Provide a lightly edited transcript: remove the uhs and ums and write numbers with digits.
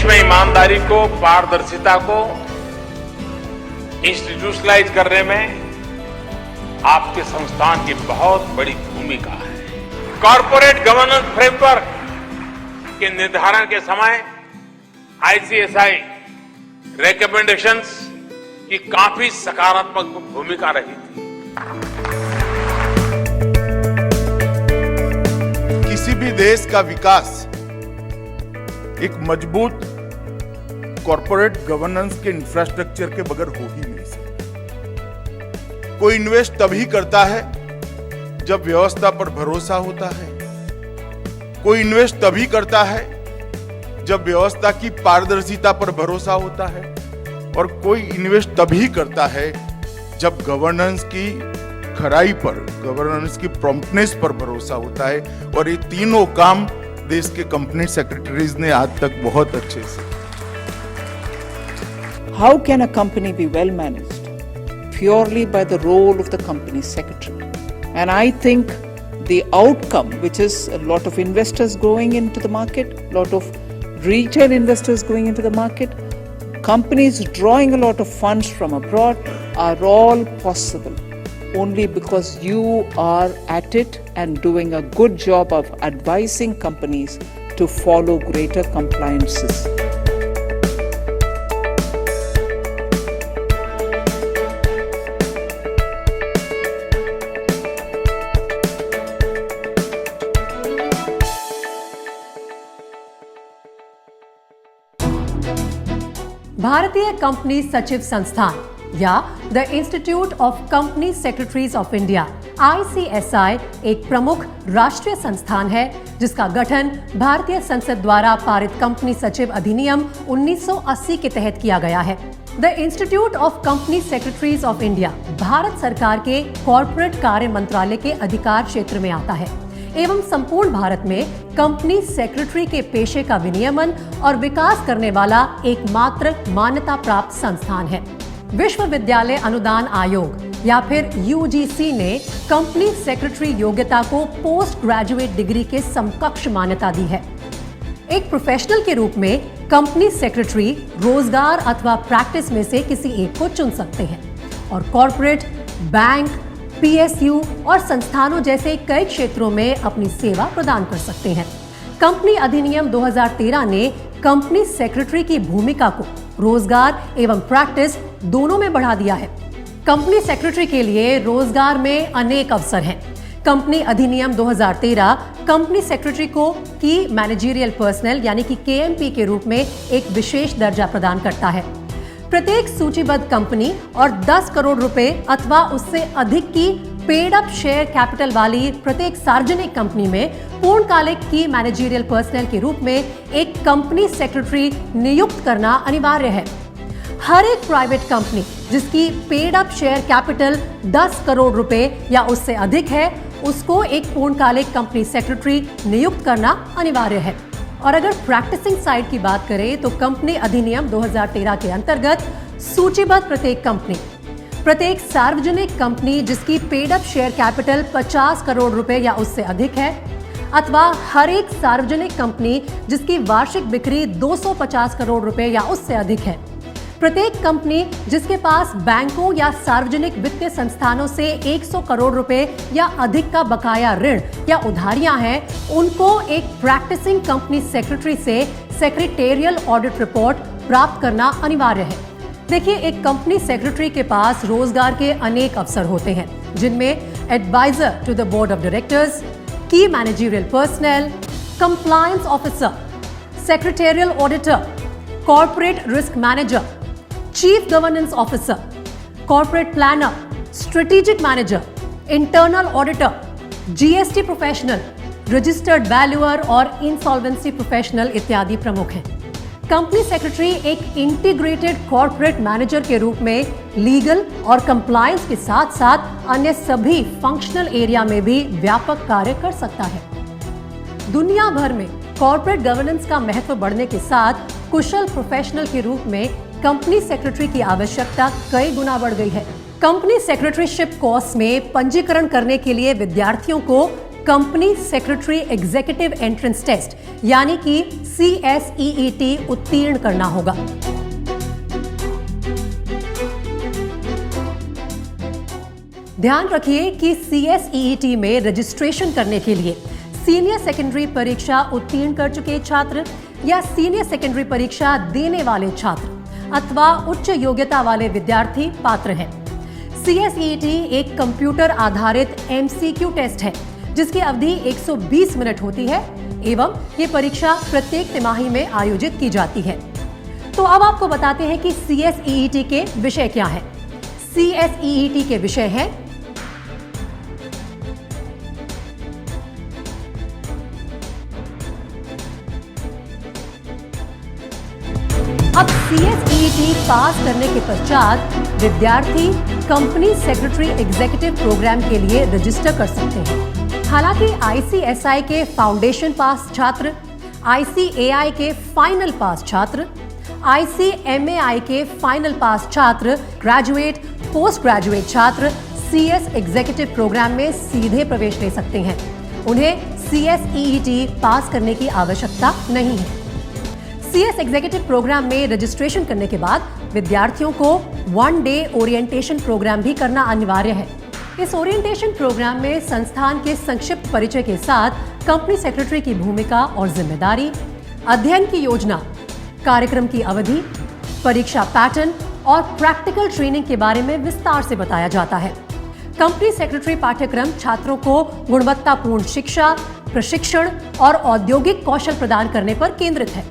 में ईमानदारी को, पारदर्शिता को इंस्टीट्यूशनलाइज करने में आपके संस्थान की बहुत बड़ी भूमिका है। कॉर्पोरेट गवर्नेंस फ्रेमवर्क के निर्धारण के समय आईसीएसआई रिकमेंडेशंस की काफी सकारात्मक भूमिका रही थी। किसी भी देश का विकास एक मजबूत कॉर्पोरेट गवर्नेंस के इंफ्रास्ट्रक्चर के बगैर हो ही नहीं सकता। कोई इन्वेस्ट तभी करता है जब व्यवस्था पर भरोसा होता है। कोई इन्वेस्ट तभी करता है जब व्यवस्था की पारदर्शिता पर भरोसा होता है, और कोई इन्वेस्ट तभी करता है जब गवर्नेंस की खराई पर, गवर्नेंस की प्रॉम्प्टनेस पर भरोसा होता है। और ये तीनों काम देश के कंपनी सेक्रेटरीज ने आज तक बहुत अच्छे से। How can a company be well managed? Purely by the role of the company secretary. And I think the outcome, which is a lot of investors going into the market, a lot of retail investors going into the market, companies drawing a lot of funds from abroad, are all possible only because you are at it and doing a good job of advising companies to follow greater compliances. भारतीय company सचिव संस्थान या the institute of company secretaries of India ICSI एक प्रमुख राष्ट्रीय संस्थान है जिसका गठन भारतीय संसद द्वारा पारित कंपनी सचिव अधिनियम 1980 के तहत किया गया है। The institute of company secretaries of India Bharat सरकार के कॉर्पोरेट कार्य मंत्रालय के अधिकार क्षेत्र में आता है एवं संपूर्ण भारत में कंपनी सेक्रेटरी के पेशे का विनियमन और विकास करने वाला एकमात्र मान्यता प्राप्त संस्थान है। विश्वविद्यालय अनुदान आयोग या फिर UGC ने कंपनी सेक्रेटरी योग्यता को पोस्ट ग्रेजुएट डिग्री के समकक्ष मान्यता दी है। एक प्रोफेशनल के रूप में कंपनी सेक्रेटरी रोजगार अथवा प्रैक्टिस में से किसी एक को चुन सकते हैं और कॉर्पोरेट, बैंक, PSU और संस्थानों जैसे कई क्षेत्रों में अपनी सेवा प्रदान कर सकते हैं। कंपनी अधिनियम 2013 ने कंपनी सेक्रेटरी की भूमिका को रोजगार एवं प्रैक्टिस दोनों में बढ़ा दिया है। कंपनी सेक्रेटरी के लिए रोजगार में अनेक अवसर हैं। कंपनी अधिनियम 2013 कंपनी सेक्रेटरी को की मैनेजरियल पर्सनल यानी कि KMP के रूप में एक विशेष दर्जा प्रदान करता है। प्रत्येक सूचीबद्ध कंपनी और 10 करोड़ रुपए अथवा उससे अधिक की पेड अप शेयर कैपिटल वाली प्रत्येक सार्वजनिक कंपनी में पूर्णकालिक की मैनेजरियल पर्सनल के रूप में एक कंपनी सेक्रेटरी नियुक्त करना अनिवार्य है। हर एक प्राइवेट कंपनी जिसकी paid up share capital 10 crore रुपए या उससे अधिक है, उसको एक पूर्णकालिक कंपनी सेक्रेटरी नियुक्त करना अनिवार्य है। और अगर प्रैक्टिसिंग साइड की बात करें तो कंपनी अधिनियम 2013 के अंतर्गत सूचीबद्ध प्रत्येक सार्वजनिक कंपनी जिसकी paid up share capital 50 crore रुपए या उससे अधिक है, अथवा हर एक सार्वजनिक कंपनी जिसकी वार्षिक बिक्री 250 करोड़ रुपए या उससे अधिक है, प्रत्येक कंपनी जिसके पास बैंकों या सार्वजनिक वित्तीय संस्थानों से 100 करोड़ रुपए या अधिक का बकाया ऋण या उधारियां हैं, उनको एक प्रैक्टिसिंग कंपनी सेक्रेटरी से सेक्रेटेरियल ऑडिट रिपोर्ट प्राप्त करना अनिवार्य है। देखिए, एक कंपनी सेक्रेटरी के पास रोजगार के अनेक अवसर होते हैं जिनमें adviser to the board of directors, key managerial personnel, compliance officer, secretarial auditor, corporate risk manager, chief governance officer, corporate planner, strategic manager, internal auditor, GST professional, registered valuer और insolvency professional इत्यादि प्रमुख हैं। Company secretary एक integrated corporate manager के रूप में legal और compliance के साथ साथ अन्य सभी फंक्शनल एरिया में भी व्यापक कार्य कर सकता है। दुनिया भर में कॉर्पोरेट गवर्नेंस का महत्व बढ़ने के साथ कुशल प्रोफेशनल के रूप में कंपनी सेक्रेटरी की आवश्यकता कई गुना बढ़ गई है। कंपनी सेक्रेटरीशिप कोर्स में पंजीकरण करने के लिए विद्यार्थियों को company secretary executive entrance test यानी कि CSEET उत्तीर्ण करना होगा। ध्यान रखिए कि CSEET में रजिस्ट्रेशन करने के लिए सीनियर सेकेंडरी परीक्षा उत्तीर्ण कर चुके छात्र या सीनियर सेकेंडरी परीक्षा देने वाले छात्र अथवा उच्च योग्यता वाले विद्यार्थी पात्र हैं। CSEET एक कंप्यूटर आधारित MCQ टेस्ट है जिसकी अवधि 120 मिनट होती है एवं ये परीक्षा प्रत्येक तिमाही में आयोजित की जाती है। तो अब आपको बताते हैं कि CSEET के विषय क्या हैं। CSEET के विषय हैं अब CSEET पास करने के पश्चात विद्यार्थी कंपनी सेक्रेटरी एग्जीक्यूटिव प्रोग्राम के लिए रजिस्टर कर सकते हैं। हालांकि ICSI के फाउंडेशन पास छात्र, ICAI के फाइनल पास छात्र, ICMAI के फाइनल पास छात्र, ग्रेजुएट, पोस्ट ग्रेजुएट छात्र CS एग्जीक्यूटिव प्रोग्राम में सीधे प्रवेश ले सकते हैं। उन्हें CSEET पास करने की आवश्यकता नहीं है। CS एग्जीक्यूटिव प्रोग्राम में रजिस्ट्रेशन करने के बाद विद्यार्थियों को 1 डे ओरिएंटेशन प्रोग्राम भी करना अनिवार्य है। इस ओरिएंटेशन प्रोग्राम में संस्थान के संक्षिप्त परिचय के साथ कंपनी सेक्रेटरी की भूमिका और जिम्मेदारी, अध्ययन की योजना, कार्यक्रम की अवधि, परीक्षा पैटर्न और प्रैक्टिकल ट्रेनिंग के बारे में विस्तार से बताया जाता है। कंपनी सेक्रेटरी पाठ्यक्रम छात्रों को गुणवत्तापूर्ण शिक्षा, प्रशिक्षण और औद्योगिक कौशल प्रदान करने पर केंद्रित है।